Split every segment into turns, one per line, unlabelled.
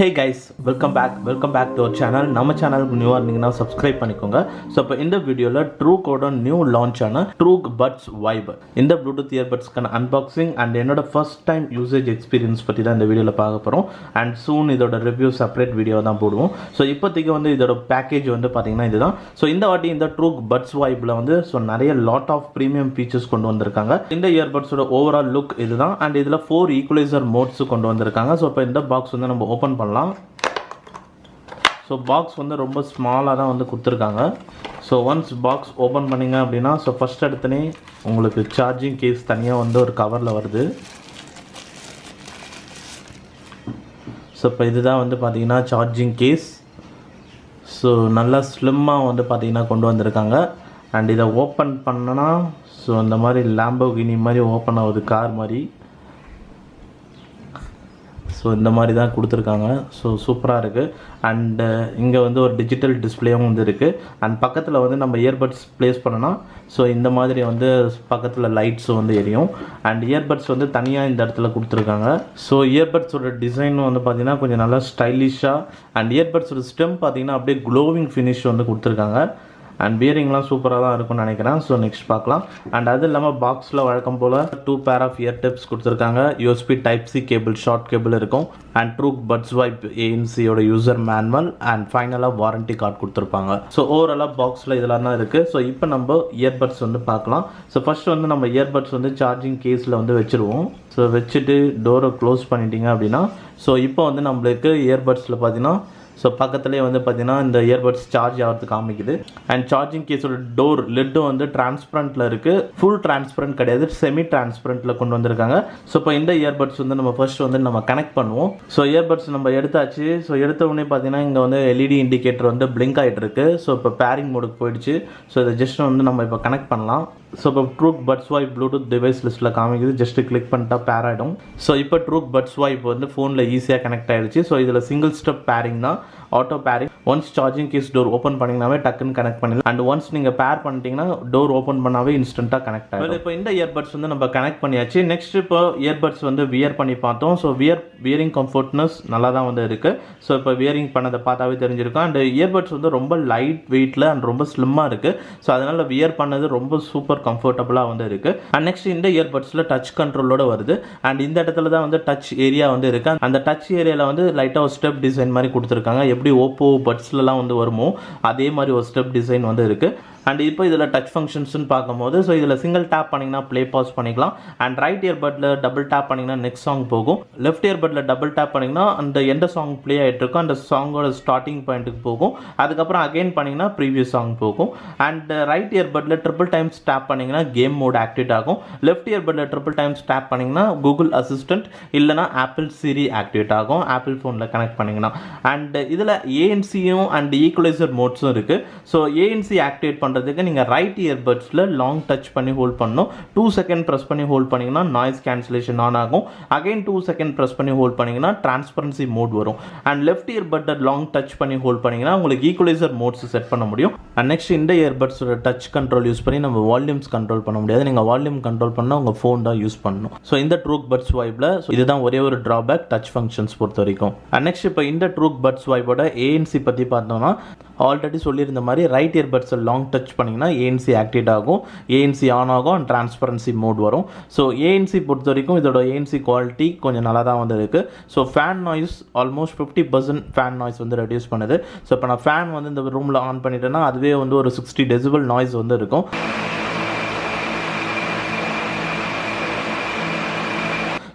Hey guys, welcome back to our channel. நம்ம சேனலுக்கு நியூவா இருந்தீங்கன்னா subscribe பண்ணிக்கோங்க. ஸோ இப்போ இந்த வீடியோவில் ட்ரூக்கோட நியூ லான்ச் ஆன ட்ரூக் பட்ஸ் வைப் இந்த ப்ளூடூத் இயர்பட்ஸ்க்கான அன்பாக்சிங் அண்ட் என்னோட ஃபர்ஸ்ட் டைம் யூசேஜ் எக்ஸ்பீரியன்ஸ் பற்றி தான் இந்த வீடியோவில் பார்க்க போகிறோம். அண்ட் சூன் இதோட ரிவ்யூ செப்பரேட் வீடியோ தான் போடுவோம். ஸோ இப்போதைக்கு வந்து இதோட பேக்கேஜ் வந்து பார்த்தீங்கன்னா இதுதான். ஸோ இந்த வாட்டி இந்த ட்ரூக் பட்ஸ் வைப்பில் வந்து நிறைய லாட் ஆஃப் ப்ரீமியம் ஃபீச்சர்ஸ் கொண்டு வந்திருக்காங்க. இந்த இயர்பட்ஸோட ஓவரால் லுக் இதுதான். அண்ட் இதில் 4 ஈக்குவலைசர் மோட்ஸ் கொண்டு வந்திருக்காங்க. ஸோ இப்போ இந்த பாக்ஸ் வந்து நம்ம ஓப்பன் பண்ணலாம். ஸோ பாக்ஸ் வந்து ரொம்ப ஸ்மாலாக தான் வந்து கொடுத்துருக்காங்க. ஸோ ஒன்ஸ் பாக்ஸ் ஓப்பன் பண்ணிங்க அப்படின்னா ஸோ ஃபஸ்ட் எடுத்தனே உங்களுக்கு சார்ஜிங் கேஸ் தனியாக வந்து ஒரு கவரில் வருது. ஸோ இப்போ இதுதான் வந்து பார்த்தீங்கன்னா சார்ஜிங் கேஸ். ஸோ நல்லா ஸ்லிம்மாக வந்து பார்த்தீங்கன்னா கொண்டு வந்திருக்காங்க. அண்ட் இதை ஓப்பன் பண்ணனா ஸோ இந்த மாதிரி லாம்போகினி மாதிரி ஓப்பன் ஆகுது, கார் மாதிரி. ஸோ இந்த மாதிரி தான் கொடுத்துருக்காங்க. ஸோ சூப்பராக இருக்குது. அண்டு இங்கே வந்து ஒரு டிஜிட்டல் டிஸ்பிளேவும் வந்து இருக்குது. அண்ட் பக்கத்தில் வந்து நம்ம இயர்பட்ஸ் ப்ளேஸ் பண்ணோன்னா ஸோ இந்த மாதிரி வந்து பக்கத்தில் லைட்ஸும் வந்து எரியும். அண்ட் இயர்பட்ஸ் வந்து தனியாக இந்த இடத்துல கொடுத்துருக்காங்க. ஸோ இயர்பட்ஸோட டிசைன் வந்து பார்த்திங்கன்னா கொஞ்சம் நல்லா ஸ்டைலிஷாக அண்ட் இயர்பட்ஸோட ஸ்டெம் பார்த்திங்கன்னா அப்படியே க்ளோவிங் ஃபினிஷ் வந்து கொடுத்துருக்காங்க. அண்ட் பியரிங்லாம் சூப்பராக தான் இருக்கும்னு நினைக்கிறேன். ஸோ நெக்ஸ்ட் பார்க்கலாம். அண்ட் அது இல்லாமல் பாக்ஸில் வழக்கம் போல் 2 பேர் ஆஃப் இயர் டிப்ஸ் கொடுத்துருக்காங்க. USB type C cable, short cable இருக்கும். அண்ட் ட்ரூக் பட்ஸ் வைப் ANCயோட யூசர் மேனுவல் அண்ட் ஃபைனலாக வாரண்டி கார்டு கொடுத்துருப்பாங்க. ஸோ ஓவராலாக பாக்ஸில் இதெல்லாம் தான் இருக்குது. ஸோ இப்போ நம்ம இயர்பட்ஸ் வந்து பார்க்கலாம். ஸோ ஃபஸ்ட்டு வந்து நம்ம இயர்பட்ஸ் வந்து சார்ஜிங் கேஸில் வந்து வச்சுருவோம். ஸோ வச்சுட்டு டோரை க்ளோஸ் பண்ணிட்டீங்க அப்படின்னா ஸோ இப்போ வந்து நம்மளுக்கு இயர்பட்ஸில் பார்த்தீங்கன்னா ஸோ பக்கத்துலேயே வந்து பார்த்தீங்கன்னா இந்த இயர்பட்ஸ் சார்ஜ் ஆகிறது காமிக்குது. அண்ட் சார்ஜிங் கேஸோட டோர் லிட்டும் வந்து டிரான்ஸ்பரண்ட்டில் இருக்குது. ஃபுல் டிரான்ஸ்பரண்ட் கிடையாது, செமி டிரான்ஸ்பரண்ட்டில் கொண்டு வந்திருக்காங்க. ஸோ இப்போ இந்த இயர்பட்ஸ் வந்து நம்ம ஃபர்ஸ்ட் வந்து நம்ம கனெக்ட் பண்ணுவோம். ஸோ இயர்பட்ஸ் நம்ம எடுத்தாச்சு. ஸோ எடுத்த உடனே பார்த்தீங்கன்னா இங்கே வந்து LED இண்டிகேட்டர் வந்து பிளிங்க் ஆகிட்டு இருக்கு. ஸோ இப்போ பேரிங் மோடுக்கு போயிடுச்சு. ஸோ இதை ஜஸ்ட் வந்து நம்ம இப்போ கனெக்ட் பண்ணலாம். ஸோ இப்போ ட்ரூக் பட்ஸ் வைப் ப்ளூடூத் டிவைஸ் லிஸ்ட்டில் காமிக்குது. ஜஸ்ட்டு கிளிக் பண்ணிட்டா பேர் ஆகிடும். ஸோ இப்போ ட்ரூக் பட்ஸ் வைப் வந்து ஃபோனில் ஈஸியாக கனெக்ட் ஆகிடுச்சு. ஸோ இதில் சிங்கிள் ஸ்டெப் பேரிங் தான், auto pairing. Once charging case door open பண்ணிங்கனாவே டக்குன்னு கனெக்ட் பண்ணிடலாம். அண்ட் ஒன்ஸ் நீங்கள் பேர் பண்ணிட்டீங்கன்னா டோர் ஓப்பன் பண்ணாவே இன்ஸ்டண்ட்டாக கனெக்ட் ஆகிடும். இப்போ இந்த இயர்பட்ஸ் வந்து நம்ம கனெக்ட் பண்ணியாச்சு. நெக்ஸ்ட் இப்போ இயர்பட்ஸ் வந்து வியர் பண்ணி பார்த்தோம். ஸோ வியரிங் கம்ஃபர்ட்னஸ் நல்லா தான் வந்து இருக்குது. ஸோ இப்போ வியரிங் பண்ணதை பார்த்தாவே தெரிஞ்சிருக்கும். அண்ட் இயர்பட்ஸ் வந்து ரொம்ப லைட் வெயிட்டில் அண்ட் ரொம்ப ஸ்லிம்மாக இருக்குது. ஸோ அதனால் வியர் பண்ணது ரொம்ப சூப்பர் கம்ஃபர்டபுளாக வந்து இருக்குது. அண்ட் நெக்ஸ்ட் இந்த இயர்பட்ஸில் டச் கண்ட்ரோலோட வருது. அண்ட் இந்த இடத்துல தான் வந்து டச் ஏரியா வந்து இருக்குது. அந்த டச் ஏரியாவில் வந்து லைட்டாக ஒரு ஸ்டெப் டிசைன் மாதிரி கொடுத்துருக்காங்க. எப்படி ஓப்போ பட்ஸ்லாம் வந்து வருமோ அதே மாதிரி ஒரு ஸ்டெப் டிசைன் வந்து இருக்குது. அண்ட் இப்போ இதில் டச் ஃபங்க்ஷன்ஸ்னு பார்க்கும்போது ஸோ இதில் சிங்கிள் டேப் பண்ணிங்கன்னா ப்ளே பாஸ் பண்ணிக்கலாம். அண்ட் ரைட் இயர்பட்டில் டபுள் டேப் பண்ணிங்கன்னா நெக்ஸ்ட் சாங் போகும். லெஃப்ட் இயர்பட்டில் டபுள் டேப் பண்ணிங்கன்னா அந்த எந்த சாங் ப்ளே ஆகிட்டு இருக்கோ அந்த சாங்கோட ஸ்டார்டிங் பாயிண்ட்டுக்கு போகும். அதுக்கப்புறம் அகெயின் பண்ணிங்கன்னா ப்ரீவியஸ் சாங் போகும். அண்ட் ரைட் இயர்பட்டில் ட்ரிபிள் டைம்ஸ் டேப் பண்ணிங்கன்னா கேம் மோட் ஆக்டிவேட் ஆகும். லெஃப்ட் இயர்பட்டில் ட்ரிபிள் டைம்ஸ் டேப் பண்ணிங்கன்னா கூகுள் அசிஸ்டன்ட் இல்லைனா ஆப்பிள் சிரி ஆக்டிவேட் ஆகும், ஆப்பிள் ஃபோனில் கனெக்ட் பண்ணிங்கன்னா. அண்ட் இதில் ANCயும் அண்ட் ஈக்குவலைசர் மோட்ஸும் இருக்குது. ஸோ ANC ஆக்டிவேட் பண்ணுறதுக்கு நீங்கள் ரைட் இயர்பட்ஸில் லாங் டச் பண்ணி ஹோல்ட் பண்ணணும். 2 செகண்ட் ப்ரெஸ் பண்ணி ஹோல்ட் பண்ணிங்கன்னா நாய்ஸ் கேன்சலேஷன் ஆன் ஆகும். அகைன் 2 செகண்ட் ப்ரெஸ் பண்ணி ஹோல்ட் பண்ணிங்கன்னா டிரான்ஸ்பரன்சி மோட் வரும். அண்ட் லெஃப்ட் இயர்பட்டை லாங் டச் பண்ணி ஹோல்ட் பண்ணிங்கன்னா உங்களுக்கு ஈக்குவலைசர் மோட்ஸ் செட் பண்ண முடியும். அண்ட் நெக்ஸ்ட் இந்த இயர்பட்ஸோட டச் கண்ட்ரோல் யூஸ் பண்ணி நம்ம வால்யூம்ஸ் கண்ட்ரோல் பண்ண முடியாது. நீங்கள் வால்யூம் கண்ட்ரோல் பண்ணால் உங்கள் ஃபோன் தான் யூஸ் பண்ணணும். ஸோ இந்த ட்ரூக் பட்ஸ் வைப்பில் இதுதான் ஒரே ஒரு ட்ராபேக் டச் ஃபங்க்ஷன்ஸ் பொறுத்த வரைக்கும். அண்ட் நெக்ஸ்ட் இப்போ இந்த ட்ரூக் பட்ஸ் வைப்போட ANC பற்றி பார்த்தோம்னா ஆல்ரெடி சொல்லியிருந்த மாதிரி ரைட் இயர்பட்ஸை லாங் டச் பண்ணிங்கன்னா ANC ஆக்டிவேட் ஆகும், ANC ஆன் ஆகும் அண்ட் டிரான்ஸ்பரன்சி மோட் வரும். ஸோ ANC பொறுத்த வரைக்கும் இதோட ANC குவாலிட்டி கொஞ்சம் நல்லா தான் வந்து இருக்குது. So fan noise almost 50% fan noise வந்து ரெடியூஸ் பண்ணுது. ஸோ இப்போ நான் ஃபேன் வந்து இந்த ரூமில் ஆன் பண்ணிட்டேன்னா அதுவே வந்து ஒரு 60 டெசிபிள் நாய்ஸ் வந்து இருக்கும்.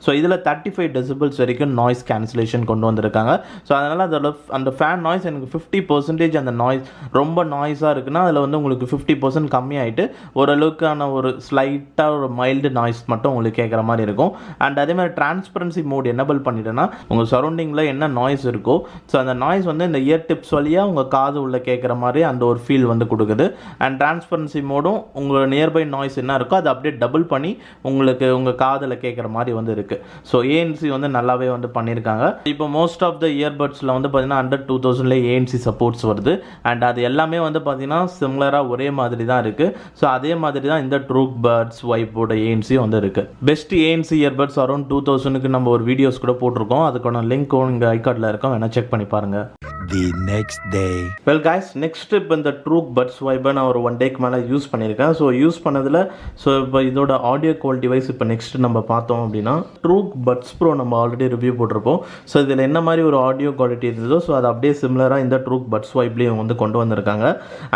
ஸோ இதில் 35 டெசிபிள்ஸ் வரைக்கும் நாய்ஸ் கேன்சலேஷன் கொண்டு வந்திருக்காங்க. ஸோ அதனால் அதில் அந்த ஃபேன் நாய்ஸ் எனக்கு 50% அந்த நாய்ஸ் ரொம்ப நாய்ஸாக இருக்குன்னா அதில் வந்து உங்களுக்கு 50% கம்மியாகிட்டு ஓரளவுக்கான ஒரு ஸ்லைட்டாக ஒரு மைல்டு நாய்ஸ் மட்டும் உங்களுக்கு கேட்குற மாதிரி இருக்கும். அண்ட் அதே மாதிரி டிரான்ஸ்பரன்சி மோட் எனேபிள் பண்ணிட்டேன்னா உங்கள் சரௌண்டிங்கில் என்ன நாய்ஸ் இருக்கோ ஸோ அந்த நாய்ஸ் வந்து இந்த இயர் டிப்ஸ் வழியாக உங்கள் காது உள்ள கேட்குற மாதிரி அந்த ஒரு ஃபீல் வந்து கொடுக்குது. அண்ட் டிரான்ஸ்பரன்சி மோடும் உங்கள் நியர்பை நாய்ஸ் என்ன இருக்கோ அதை அப்படியே டபுள் பண்ணி உங்களுக்கு உங்கள் காதில் கேட்குற மாதிரி வந்து இருக்குது. ஸோ ஏஎன்சி வந்து நல்லாவே வந்து பண்ணியிருக்காங்க. இப்போ மோஸ்ட் ஆஃப் த இயர்பட்ஸில் வந்து பார்த்தீங்கன்னா அண்டர் 2000 ஏஎன்சி சப்போர்ட்ஸ் வருது. அண்ட் அது எல்லாமே வந்து பார்த்தீங்கன்னா சிமிலராக ஒரே மாதிரி தான் இருக்குது. ஸோ அதே மாதிரி தான் இந்த ட்ரூக்பட்ஸ் வைப்போட ஏஎன்சி வந்து இருக்குது. பெஸ்ட் ஏஎன்சி இயர்பட்ஸ் அரௌண்ட் 2000க்கு நம்ம ஒரு வீடியோஸ் கூட போட்டிருக்கோம். அதுக்கான லிங்க் இங்கே ஐகார்டில் இருக்கும், வேணால் செக் பண்ணி பாருங்கள்.
The next day.
Well guys, next இப்போ இந்த ட்ரூக்பட்ஸ் வைப்பை நான் ஒரு 1 டேக்கு மேலே யூஸ் பண்ணியிருக்கேன். ஸோ யூஸ் பண்ணதில் இப்போ இதோட ஆடியோ குவாலிட்டி வைஸ் இப்போ நெக்ஸ்ட் நம்ம பார்த்தோம் அப்படின்னா ட்ரூக்பட்ஸ் ப்ரோ நம்ம ஆல்ரெடி ரிவ்யூ போட்டிருப்போம். ஸோ இதில் என்ன மாதிரி ஒரு ஆடியோ குவாலிட்டி இருந்ததோ ஸோ அது அப்படியே சிமிலராக இந்த ட்ரூக்பட்ஸ் வைப்லேயும் வந்து கொண்டு வந்திருக்காங்க.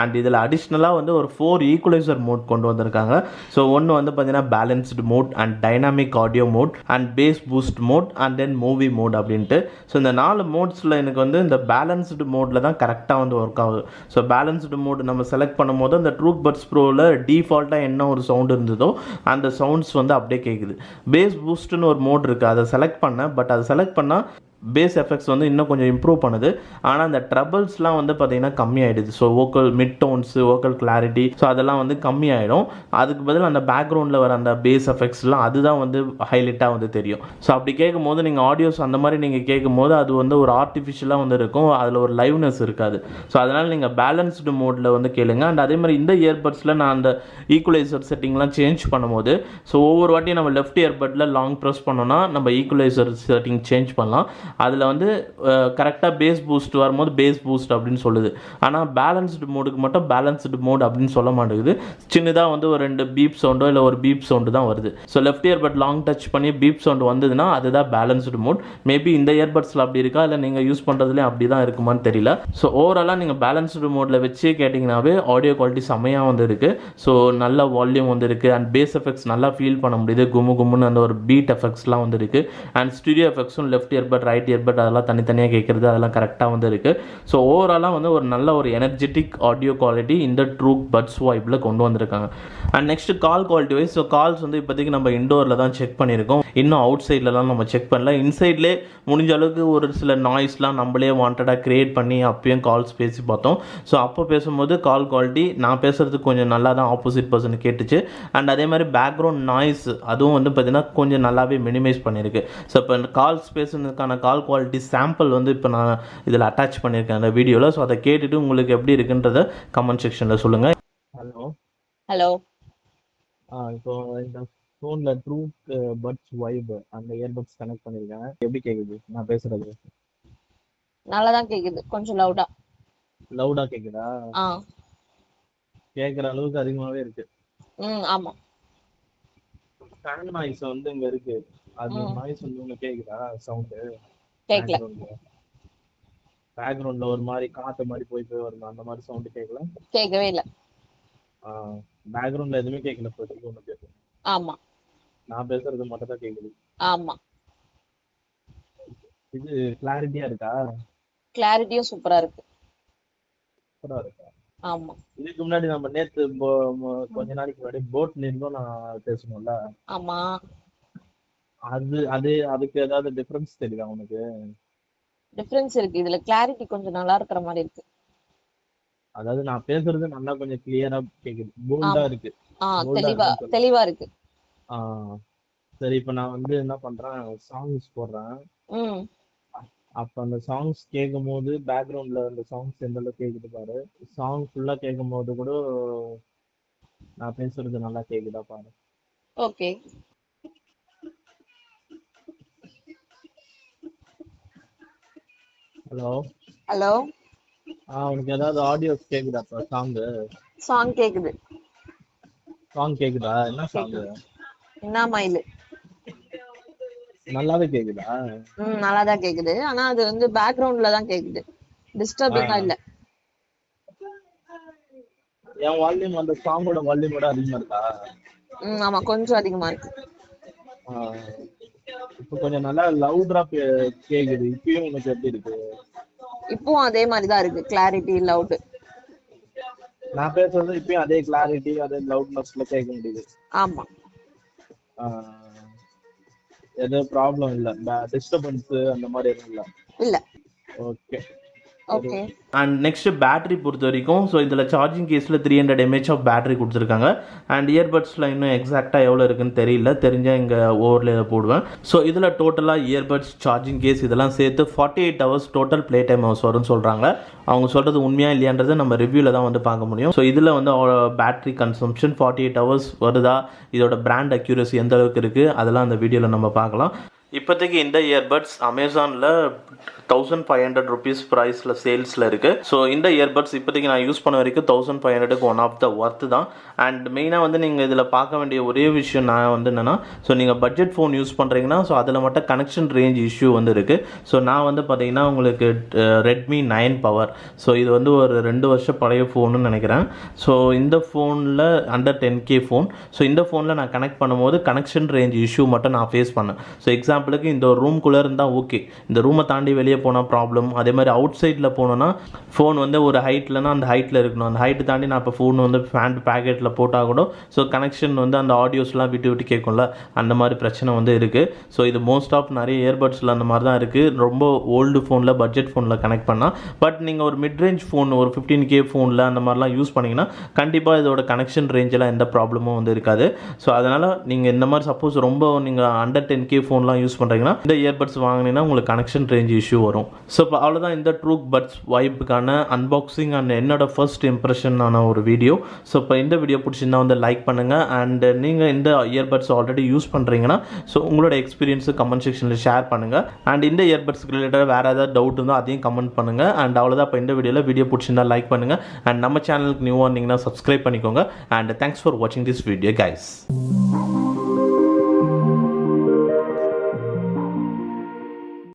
அண்ட் இதில் அடிஷ்னலாக வந்து ஒரு 4 ஈக்குவலைசர் மோட் கொண்டு வந்திருக்காங்க. ஸோ ஒன்று வந்து பார்த்தீங்கன்னா balanced mode and dynamic audio mode and bass boost mode and then movie mode அப்படின்ட்டு. ஸோ இந்த 4 மோட்ஸில் எனக்கு வந்து இந்த பேலன்ஸ்டு மோடில் தான் கரெக்டாக வந்து ஒர்க் ஆகுது. ஸோ பேலன்ஸ்டு மோட் நம்ம செலக்ட் பண்ணும்போது அந்த ட்ரூக்பட்ஸ் ப்ரோவில் டிஃபால்ட்டாக என்ன ஒரு சவுண்ட் இருந்ததோ அந்த சவுண்ட்ஸ் வந்து அப்படியே கேட்குது. பேஸ் பூஸ்ட்னு ஒரு மோட் இருக்குது, அதை செலக்ட் பண்ணேன். பட் அதை செலக்ட் பண்ணால் பேஸ் எஃபெக்ட்ஸ் வந்து இன்னும் கொஞ்சம் இம்ப்ரூவ் பண்ணுது. ஆனால் அந்த ட்ரபிள்ஸ்லாம் வந்து பார்த்திங்கன்னா கம்மியாயிடுது. So vocal mid tones, vocal clarity, so அதெல்லாம் வந்து கம்மியாயிடும். அதுக்கு பதில் அந்த பேக்ரவுண்டில் வர அந்த பேஸ் எஃபெக்ட்ஸ்லாம் அதுதான் வந்து ஹைலைட்டாக வந்து தெரியும். ஸோ அப்படி கேட்கும் போது நீங்கள் ஆடியோஸ் அந்த மாதிரி நீங்கள் கேட்கும் போது அது வந்து ஒரு ஆர்டிஃபிஷியலாக வந்து இருக்கும், அதில் ஒரு லைவ்னஸ் இருக்காது. ஸோ அதனால் நீங்கள் பேலன்ஸ்டு மோடில் வந்து கேளுங்க. அண்ட் அதே மாதிரி இந்த இயர்பட்ஸில் நான் அந்த ஈக்குவலைசர் செட்டிங்லாம் சேஞ்ச் பண்ணும்போது ஸோ ஒவ்வொரு வாட்டியும் நம்ம லெஃப்ட் இயர்பட்டில் லாங் ப்ரெஸ் பண்ணோன்னா நம்ம ஈக்குவலைசர் செட்டிங் சேஞ்ச் பண்ணலாம். அதில் வந்து கரெக்டாக பேஸ் பூஸ்ட் வரும்போது பேஸ் பூஸ்ட் அப்படின்னு சொல்லுது. ஆனால் பேலன்ஸ்டு மோடுக்கு மட்டும் பேலன்ஸ்டு மோட் அப்படின்னு சொல்ல மாட்டேங்குது. சின்னதாக வந்து ஒரு 2 பீப் சவுண்டோ இல்லை ஒரு பீப் சவுண்டு தான் வருது. So left earbud long touch பண்ணி பீப் சவுண்டு வந்ததுன்னா அதுதான் பேலன்ஸ்டு மோட். மேபி இந்த இயர்பட்ஸில் அப்படி இருக்கா இல்லை நீங்கள் யூஸ் பண்ணுறதுலேயும் அப்படி தான் இருக்குமான்னு தெரியல. ஸோ ஓவராலாக நீங்கள் பேலன்ஸ்டு மோடில் வச்சு கேட்டிங்கனாவே ஆடியோ குவாலிட்டி செம்மையாக வந்து இருக்குது. ஸோ நல்ல வால்யூம் வந்து இருக்குது அண்ட் பேஸ் எஃபெக்ட்ஸ் நல்லா ஃபீல் பண்ண முடியுது. கும்முன்னு அந்த ஒரு பீட் எஃபெக்ட்ஸ்லாம் வந்து இருக்குது. அண்ட் ஸ்டுடியோ எஃபெக்ட்ஸும் லெஃப்ட் இயர்பட் ரைட் இயர்பட் அதெல்லாம் தனித்தனியாக கேட்குறது அதெல்லாம் கரெக்டாக வந்து இருக்குது. ஸோ ஓவராலாக வந்து ஒரு நல்ல ஒரு எனர்ஜெட்டிக் ஆடியோ குவாலிட்டி இந்த ட்ரூக்பட்ஸ் வைப்பில் கொண்டு வந்திருக்காங்க. And next call quality wise, so calls வந்து இப்போதைக்கு நம்ம இண்டோரில் தான் செக் பண்ணியிருக்கோம். இன்னும் அவுட் சைட்லலாம் நம்ம செக் பண்ணல. இன்சைட்லேயே முடிஞ்ச அளவுக்கு ஒரு சில நாய்ஸ்லாம் நம்மளே வாண்டடாக க்ரியேட் பண்ணி அப்பயும் கால்ஸ் பேசி பார்த்தோம். ஸோ அப்போ பேசும்போது கால் குவாலிட்டி நான் பேசுகிறதுக்கு கொஞ்சம் நல்லா தான் ஆப்போசிட் பர்சன் கேட்டுச்சு. அண்ட் அதே மாதிரி பேக்ரவுண்ட் நாய்ஸ் அதுவும் வந்து பார்த்திங்கன்னா கொஞ்சம் நல்லாவே மினிமைஸ் பண்ணியிருக்கு. ஸோ இப்போ கால்ஸ் பேசுனதுக்கான கால் குவாலிட்டி சாம்பிள் வந்து இப்போ நான் இதில் அட்டாச் பண்ணியிருக்கேன் அந்த வீடியோவில். ஸோ அதை கேட்டுட்டு உங்களுக்கு எப்படி இருக்குன்றத கமெண்ட் செக்ஷனில் சொல்லுங்கள்.
ஹலோ.
இப்போ இந்த ஃபோனில் ட்ரூக்பட்ஸ் வைப் அந்த இயர்பட்ஸ் கனெக்ட் பண்ணியிருக்கேன். எப்படி கேட்குது நான் பேசுகிறது?
நல்லா தான் கேக்குது, கொஞ்சம்
லவுடாக கேட்குதா? கேட்குற அளவுக்கு அதிகமாகவே இருக்கு.
ஆமா.
ஃபேன் நாய்ஸ் வந்து இங்கே இருக்கு. அது நாய்ஸ் வந்து உங்களுக்கு கேட்குதா? சவுண்டு
கேட்கல.
பேக்ரவுண்ட்ல ஒரு மாதிரி காத்து மாதிரி போய் வருது, அந்த மாதிரி சவுண்ட் கேட்கல?
கேட்கவே இல்ல.
பேக்ரவுண்ட்ல எதுவுமே கேட்கல இப்போதைக்கு உனக்கு?
ஆமா.
நான் பேசுறது மட்டும் தான் கேட்குது.
ஆமா.
இது கிளாரிட்டியா இருக்கா?
கிளாரிட்டியும் சூப்பரா இருக்கு.
சூப்பரா இருக்கா?
ஆமா.
இதுக்கு முன்னாடி நம்ம நேத்து கொஞ்ச நாளைக்கு முன்னாடி போட் நின்றோம் நான் பேசணும்ல.
ஆமா.
அதுக்கு ஏதாவது டிஃபரன்ஸ் தெரியுதா உனக்கு?
டிஃபரன்ஸ் இருக்கு. இதுல கிளாரிட்டி கொஞ்சம் நல்லா இருக்கிற மாதிரி இருக்கு.
அதாவது நான் பேசுறது நல்லா கொஞ்சம் கிளியரா கேக்குது, போல்டா இருக்கு.
தெளிவா இருக்கு.
சரி, இப்ப நான் வந்து என்ன பண்றேன், சாங்ஸ் போடுறேன். அப்ப அந்த சாங்ஸ் கேட்கும் போது பேக்ரவுண்ட்ல அந்த சாங்ஸ் எந்த அளவுக்கு கேக்குது பாரு. சாங் ஃபுல்லா கேட்கும் போது கூட நான் பேசுறது நல்லா கேக்குதா பாரு.
ஓகே. ஹலோ.
உனக்கு ஏதாவது ஆடியோ கேக்குதா? சாங்
கேக்குது.
சாங் கேக்குதா? என்ன சாங்?
என்ன மயிலு?
நல்லாவே கேக்குதா?
நல்லா தான் கேக்குது. ஆனா அது வந்து பேக்ரவுண்ட்ல தான் கேக்குது, டிஸ்டர்பிங்கா இல்ல.
என் வால்யூம் அந்த சாங்கோட வால்யூமோட அதிகமா இருக்கா?
ஆமா, கொஞ்சம் அதிகமா இருக்கு.
இப்போ கொஞ்சம் நல்லா லவுடா கேக்குது. இப்பயும் உனக்கு எப்படி இருக்கு?
இப்பவும் அதே மாதிரி தான் இருக்கு, கிளாரிட்டி லவுட்.
நான் பேசுறது இப்பயும் அதே கிளாரிட்டி அதே லவுட்னஸ்ல கேட்க முடியுது.
ஆமா.
எதுவும் ப்ராப்ளம் இல்ல, டிஸ்டர்பன்ஸ் அந்த மாதிரி எதுவும் இல்ல?
இல்ல.
Okay.
Okay.
And next battery பொறுத்த வரைக்கும் ஸோ இதில் சார்ஜிங் கேஸில் 300 mAh ஆஃப் பேட்டரி கொடுத்துருக்காங்க. அண்ட் இயர்பட்ஸில் இன்னும் எக்ஸாக்டாக எவ்வளோ இருக்குன்னு தெரியல, தெரிஞ்சால் இங்கே ஓவர்லேயில் போடுவேன். ஸோ இதில் டோட்டலாக இயர்பட்ஸ், சார்ஜிங் கேஸ் இதெல்லாம் சேர்த்து 48 hours total play time hours வரும்னு சொல்கிறாங்க. அவங்க சொல்கிறது உண்மையாக இல்லையான்றதை நம்ம ரிவ்யூவில் தான் வந்து பார்க்க முடியும். ஸோ இதில் வந்து பேட்டரி கன்சம்ஷன் 48 hours வருதா, இதோட பிராண்ட் அக்யூரசி எந்த அளவுக்கு இருக்குது, அதெல்லாம் அந்த வீடியோவில் நம்ம பார்க்கலாம். இப்போதைக்கு இந்த இயர்பட்ஸ் அமேசானில் 1500 rupees ப்ரைஸில் சேல்ஸில் இருக்குது. ஸோ இந்த இயர்பட்ஸ் இப்போதைக்கு நான் யூஸ் பண்ண வரைக்கும் 1500க்கு ஒன் ஆஃப் த ஒர்த்து தான். அண்ட் மெயினாக வந்து நீங்கள் இதில் பார்க்க வேண்டிய ஒரே விஷயம் நான் வந்து என்னென்னா, ஸோ நீங்கள் பட்ஜெட் ஃபோன் யூஸ் பண்ணுறீங்கன்னா ஸோ அதில் மட்டும் கனெக்ஷன் ரேஞ்ச் இஷ்யூ வந்து இருக்குது. ஸோ நான் வந்து பார்த்தீங்கன்னா உங்களுக்கு ரெட்மி 9 பவர், ஸோ இது வந்து ஒரு 2 வருஷம் பழைய ஃபோனுன்னு நினைக்கிறேன். ஸோ இந்த ஃபோனில் அண்டர் 10K ஃபோன். ஸோ இந்த ஃபோனில் நான் கனெக்ட் பண்ணும்போது கனெக்ஷன் ரேஞ்ச் இஷ்யூ மட்டும் நான் ஃபேஸ் பண்ணேன். ஸோ எக்ஸாம்பிளுக்கு இந்த ஒரு ரூம்குள்ளே இருந்தால் ஓகே, இந்த ரூமை தாண்டி வெளியே போனால் ப்ராப்ளம். அதே மாதிரி அவுட் சைடில் போனோன்னா ஃபோன் வந்து ஒரு ஹைட்லனா அந்த ஹைட்டில் இருக்கணும், அந்த ஹைட்டு தாண்டி நான் இப்போ ஃபோன் வந்து பேண்ட் பேக்கெட்டில் போட்டால் கூட ஸோ கனெக்ஷன் வந்து அந்த ஆடியோஸ்லாம் விட்டு விட்டு கேட்கும்ல, அந்த மாதிரி பிரச்சனை வந்து இருக்குது. ஸோ இது மோஸ்ட் ஆஃப் நிறைய இயர்பட்ஸில் அந்த மாதிரி தான் இருக்குது, ரொம்ப ஓல்டு ஃபோனில் பட்ஜெட் ஃபோனில் கனெக்ட் பண்ணால். பட் நீங்கள் ஒரு மிட் ரேஞ்ச் ஃபோன் ஒரு 15K ஃபோனில் அந்த மாதிரிலாம் யூஸ் பண்ணிங்கன்னா கண்டிப்பாக இதோட கனெக்ஷன் ரேஞ்சில் எந்த ப்ராப்ளமும் வந்து இருக்காது. ஸோ அதனால் நீங்கள் இந்த மாதிரி சப்போஸ் ரொம்ப நீங்கள் அண்டர் 10K ஃபோன்லாம் யூஸ் பண்ணுறீங்கன்னா இந்த இயர்பட்ஸ் வாங்கினீங்கன்னா உங்களுக்கு கனெக்ஷன் ரேஞ்ச் இஷ்யூ வரும். ஸோ இப்போ அவ்வளோதான் இந்த ட்ரூக் பட்ஸ் வைப்புக்கான அன்பாக்சிங் அண்ட் என்னோட ஃபர்ஸ்ட் இம்ப்ரெஷனான ஒரு வீடியோ. ஸோ இப்போ இந்த வீடியோ பிடிச்சிருந்தா வந்து லைக் பண்ணுங்கள். அண்ட் நீங்கள் இந்த இயர்பட்ஸ் ஆல்ரெடி யூஸ் பண்ணுறீங்கன்னா ஸோ உங்களோட எக்ஸ்பீரியன்ஸு கமெண்ட் செக்ஷனில் ஷேர் பண்ணுங்கள். அண்ட் இந்த இயர்பட்ஸ்க்கு ரிலேட்டடாக வேறு ஏதாவது டவுட் இருந்தால் அதையும் கமெண்ட் பண்ணுங்கள். அண்ட் அவ்வளோதான் இப்போ இந்த வீடியோ பிடிச்சிருந்தா லைக் பண்ணுங்கள். அண்ட் நம்ம சேனலுக்கு நியூவாக இருந்தீங்கன்னா சப்ஸ்கிரைப் பண்ணிக்கோங்க. அண்ட் தேங்க்ஸ் ஃபார் வாட்சிங் திஸ் வீடியோ கைஸ்.